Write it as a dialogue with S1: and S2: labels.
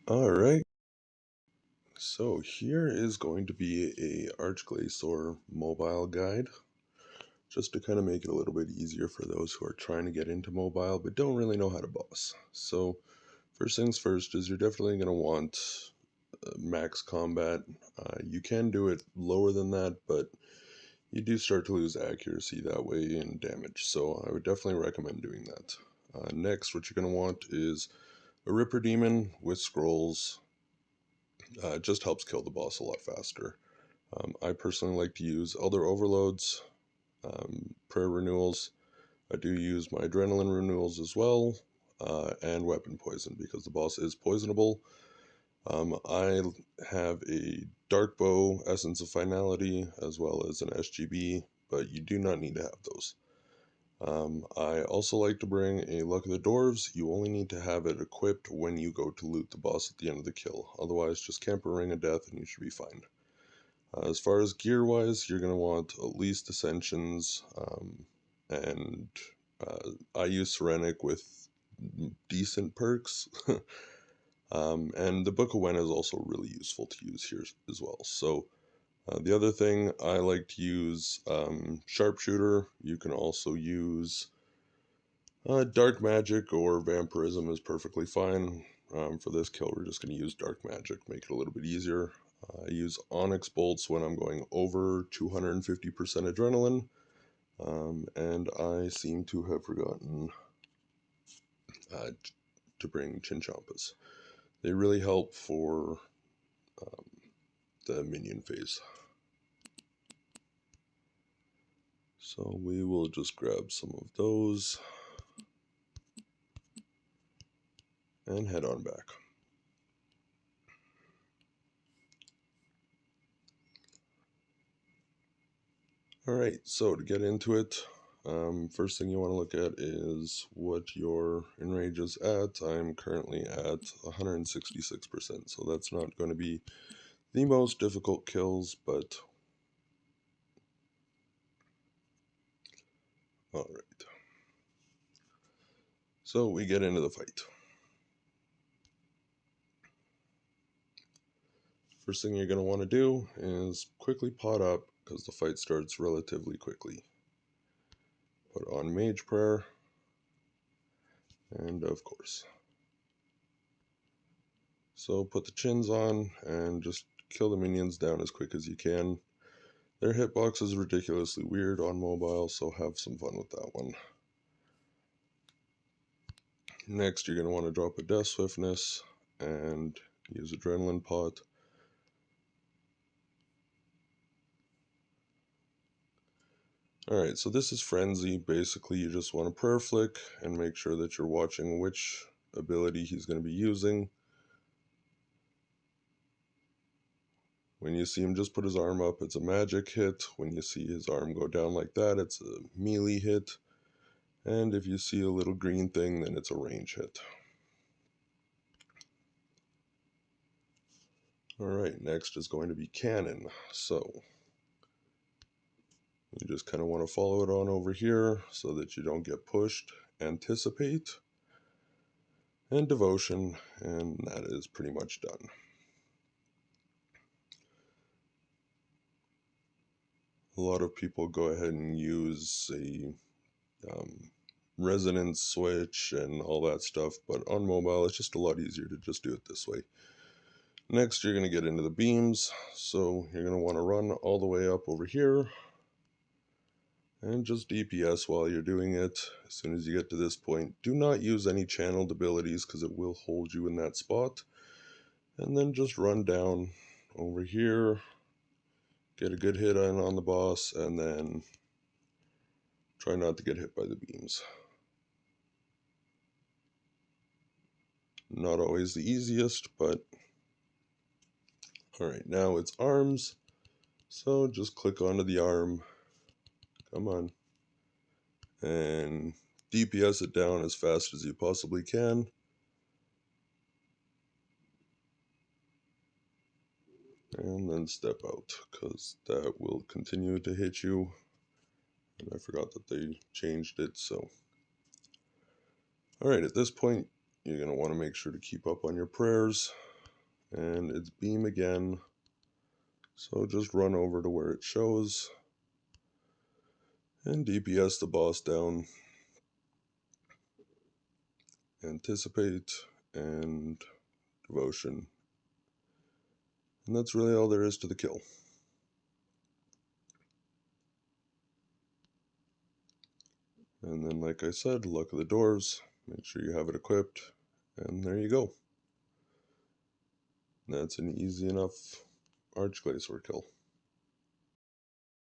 S1: All right, so here is going to be a Arch-Glacor mobile guide, just to kind of make it a little bit easier for those who are trying to get into mobile but don't really know how to boss. So first things first is you're definitely going to want max combat. You can do it lower than that, but you do start to lose accuracy that way and damage, so I would definitely recommend doing that. Next, what you're going to want is a Ripper Demon with scrolls. It just helps kill the boss a lot faster. I personally like to use Elder Overloads, Prayer Renewals. I do use my Adrenaline Renewals as well, and Weapon Poison because the boss is poisonable. I have a Dark Bow Essence of Finality as well as an SGB, but you do not need to have those. I also like to bring a Luck of the Dwarves. You only need to have it equipped when you go to loot the boss at the end of the kill. Otherwise, just camp a Ring of Death and you should be fine. As far as gear-wise, you're going to want at least Ascensions, and I use Serenic with decent perks. And the Book of Wen is also really useful to use here as well. So the other thing, I like to use Sharpshooter. You can also use Dark Magic or Vampirism is perfectly fine. For this kill, we're just going to use Dark Magic, make it a little bit easier. I use Onyx Bolts when I'm going over 250% Adrenaline, and I seem to have forgotten uh, to bring Chinchampas. They really help for the minion phase. So we will just grab some of those and head on back. Alright, so to get into it, first thing you want to look at is what your enrage is at. I'm currently at 166%, so that's not going to be the most difficult kills, but alright. So we get into the fight. First thing you're going to want to do is quickly pot up, because the fight starts relatively quickly. Put on Mage Prayer, and of course. So put the chins on, and just kill the minions down as quick as you can. Their hitbox is ridiculously weird on mobile, so have some fun with that one. Next, you're going to want to drop a Death Swiftness, and use Adrenaline Pot. Alright, so this is Frenzy. Basically, you just want to prayer flick and make sure that you're watching which ability he's going to be using. When you see him just put his arm up, it's a magic hit. When you see his arm go down like that, it's a melee hit. And if you see a little green thing, then it's a range hit. Alright, next is going to be Cannon. So you just kind of want to follow it on over here so that you don't get pushed. Anticipate and Devotion, and that is pretty much done. A lot of people go ahead and use a resonance switch and all that stuff, but on mobile it's just a lot easier to just do it this way. Next, you're going to get into the beams, so you're going to want to run all the way up over here and just DPS while you're doing it. As soon as you get to this point, do not use any channeled abilities because it will hold you in that spot. And then just run down over here, get a good hit on the boss, and then try not to get hit by the beams. Not always the easiest, but alright, now it's arms. So just click onto the arm. Come on. And DPS it down as fast as you possibly can. And then step out, because that will continue to hit you. And I forgot that they changed it, so. Alright, at this point, you're going to want to make sure to keep up on your prayers. and it's beam again. So just run over to where it shows and DPS the boss down. Anticipate and devotion. And that's really all there is to the kill. And then, like I said, luck of the dwarves. Make sure you have it equipped. And there you go. That's an easy enough Arch-Glacor kill.